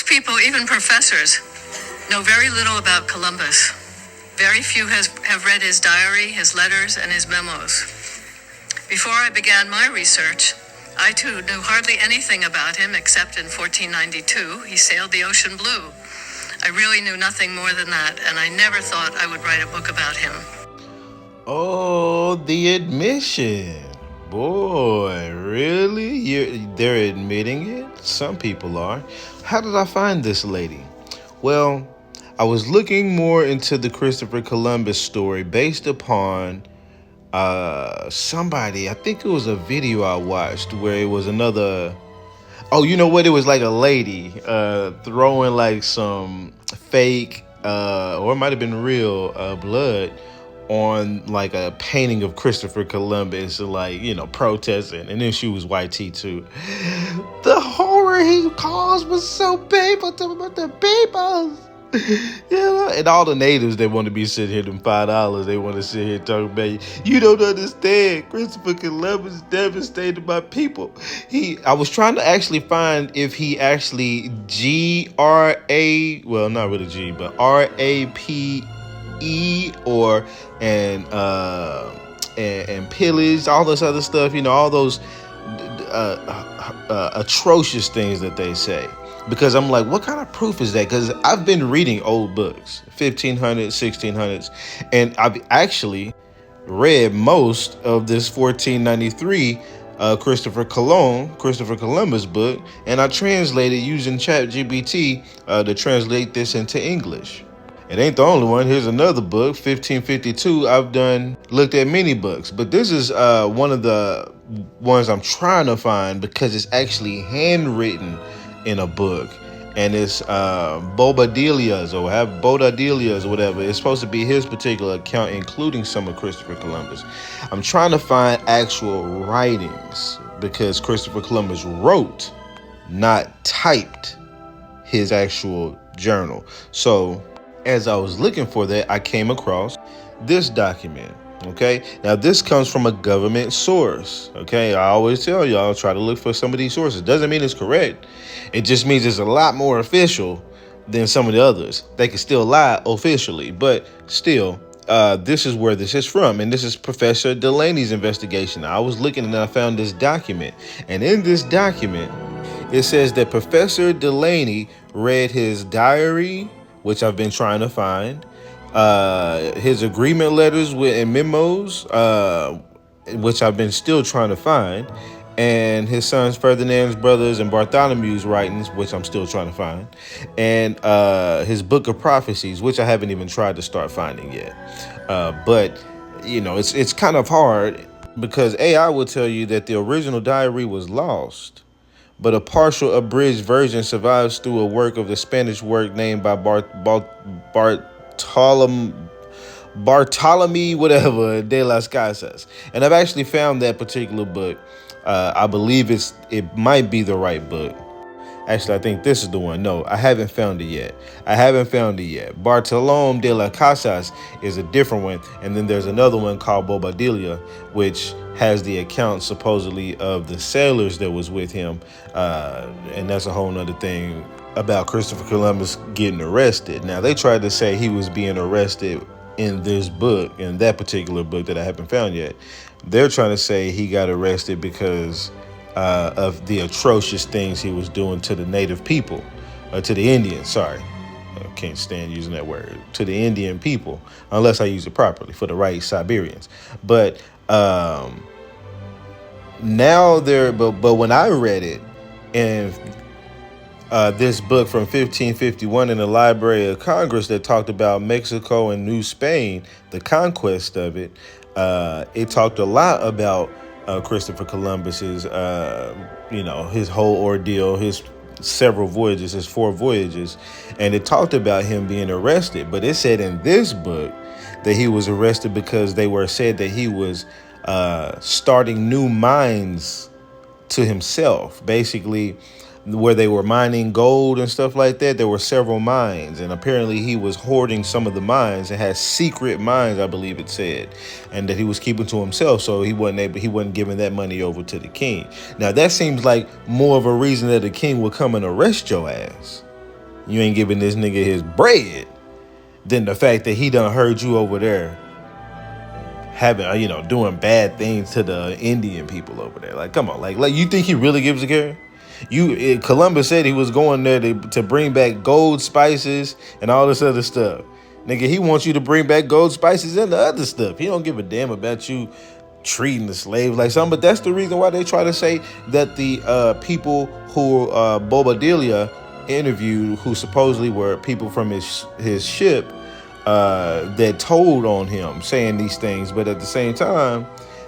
Most people, even professors, know very little about Columbus. Very few have read his diary, his letters, and his memos. Before I began my research, I too knew hardly anything about him except in 1492 he sailed the ocean blue. I really knew nothing more than that, and I never thought I would write a book about him. Oh, the admission. Boy, really? They're admitting it? Some people are. How did I find this lady? Well, I was looking more into the Christopher Columbus story based upon somebody. I think it was a video I watched where it was another. Oh, you know what? It was like a lady throwing like some fake or it might have been real blood on like a painting of Christopher Columbus, like, you know, protesting, and then she was white tee too. The horror he caused was so painful to the people. You know, and all the natives, they want to be sitting here, them $5, they want to sit here talking about, you don't understand, Christopher Columbus devastated my people. I was trying to actually find if he actually well, not really G, but RAPE or and pillaged, all this other stuff, you know, all those atrocious things that they say. Because I'm like, what kind of proof is that? Because I've been reading old books, 1500s, 1600s, and I've actually read most of this 1493 Christopher Columbus book, and I translated using ChatGPT to translate this into English. It ain't the only one. Here's another book, 1552. I've looked at many books, but this is one of the ones I'm trying to find because it's actually handwritten in a book, and it's Bobadilia's or whatever. It's supposed to be his particular account, including some of Christopher Columbus. I'm trying to find actual writings because Christopher Columbus wrote, not typed, his actual journal. So as I was looking for that, I came across this document. Okay, now this comes from a government source. Okay, I always tell y'all, try to look for some of these sources. Doesn't mean it's correct. It just means it's a lot more official than some of the others. They can still lie officially, but still, this is where this is from. And this is Professor Delaney's investigation. I was looking and I found this document. And in this document, it says that Professor Delaney read his diary, which I've been trying to find, his agreement letters and memos, which I've been still trying to find, and his sons Ferdinand's brothers and Bartholomew's writings, which I'm still trying to find, and his book of prophecies, which I haven't even tried to start finding yet. But you know, it's kind of hard because AI will tell you that the original diary was lost, but a partial abridged version survives through a work of the Spanish work named by Bartolome, whatever, de las Casas. And I've actually found that particular book. I believe it might be the right book. Actually, I think this is the one. No, I haven't found it yet. Bartolome de las Casas is a different one. And then there's another one called Bobadilla, which has the account supposedly of the sailors that was with him. And that's a whole nother thing about Christopher Columbus getting arrested. Now, they tried to say he was being arrested in this book, in that particular book that I haven't found yet. They're trying to say he got arrested because of the atrocious things he was doing to the native people, to the Indians, sorry. I can't stand using that word, to the Indian people, unless I use it properly for the right Siberians. But now but when I read it, and this book from 1551 in the Library of Congress that talked about Mexico and New Spain, the conquest of it, it talked a lot about Christopher Columbus's, his whole ordeal, his several voyages, his 4 voyages, and it talked about him being arrested. But it said in this book that he was arrested because they said that he was starting new mines to himself, basically, where they were mining gold and stuff like that. There were several mines, and apparently he was hoarding some of the mines and had secret mines, I believe it said, and that he was keeping to himself, so he wasn't giving that money over to the king. Now that seems like more of a reason that the king would come and arrest your ass. You ain't giving this nigga his bread. Than the fact that he done heard you over there having, doing bad things to the Indian people over there. Like, come on, like you think he really gives a care? Columbus said he was going there to bring back gold, spices, and all this other stuff. Nigga, he wants you to bring back gold, spices, and the other stuff. He don't give a damn about you treating the slave like something. But that's the reason why they try to say that the people who Bobadilla interviewed, who supposedly were people from his ship, that told on him saying these things, but at the same time,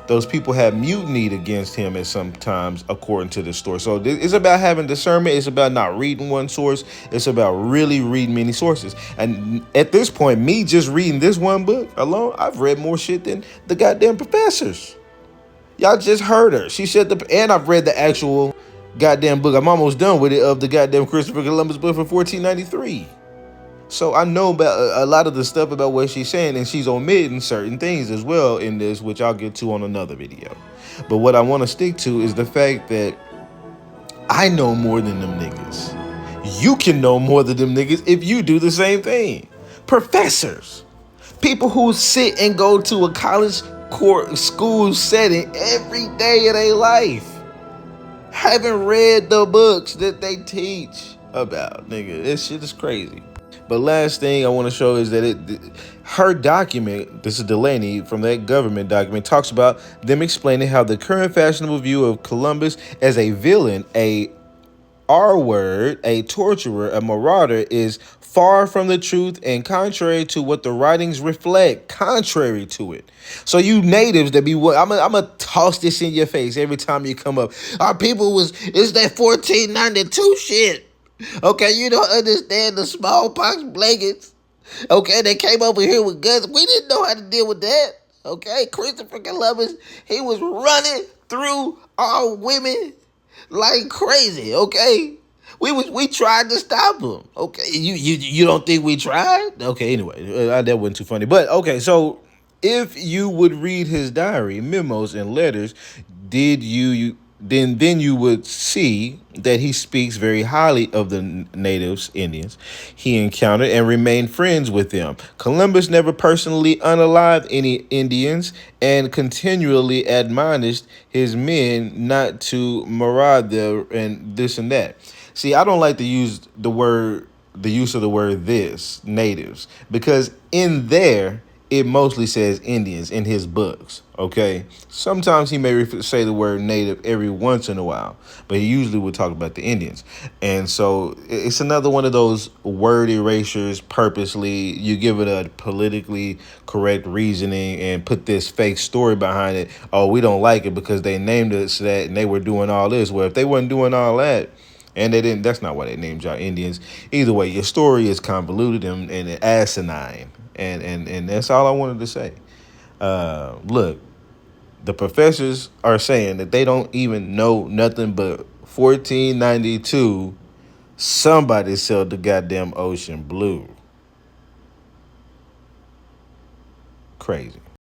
those people have mutinied against him at some times, according to the story. So it's about having discernment. It's about not reading one source. It's about really reading many sources. And at this point, me just reading this one book alone, I've read more shit than the goddamn professors. Y'all just heard her. She said and I've read the actual goddamn book. I'm almost done with it, of the goddamn Christopher Columbus book from 1493. So I know about a lot of the stuff about what she's saying, and she's omitting certain things as well in this, which I'll get to on another video. But what I want to stick to is the fact that I know more than them niggas. You can know more than them niggas if you do the same thing. Professors, people who sit and go to a college school setting every day of their life, haven't read the books that they teach about. Nigga, this shit is crazy. But last thing I want to show is that her document, this is Delaney from that government document, talks about them explaining how the current fashionable view of Columbus as a villain, a R-word, a torturer, a marauder is far from the truth and contrary to what the writings reflect. Contrary to it. So you natives that be what I'm gonna toss this in your face every time you come up. Our people it's that 1492 shit. Okay, you don't understand the smallpox blankets. Okay, they came over here with guns. We didn't know how to deal with that. Okay, Christopher Columbus, he was running through our women like crazy. Okay, we tried to stop him. Okay, you don't think we tried? Okay, anyway, that wasn't too funny. But okay, so if you would read his diary, memos, and letters, then you would see that he speaks very highly of the natives, Indians, he encountered and remained friends with them. Columbus never personally unalived any Indians and continually admonished his men not to maraud them and this and that. See, I don't like to use the use of the word this, natives, because in there, it mostly says Indians in his books, okay? Sometimes he may say the word native every once in a while, but he usually would talk about the Indians. And so it's another one of those word erasures purposely. You give it a politically correct reasoning and put this fake story behind it. Oh, we don't like it because they named us that and they were doing all this. Well, if they weren't doing all that, and they didn't, that's not why they named y'all Indians. Either way, your story is convoluted and asinine. And that's all I wanted to say. Look, the professors are saying that they don't even know nothing but 1492. Somebody sailed the goddamn ocean blue. Crazy.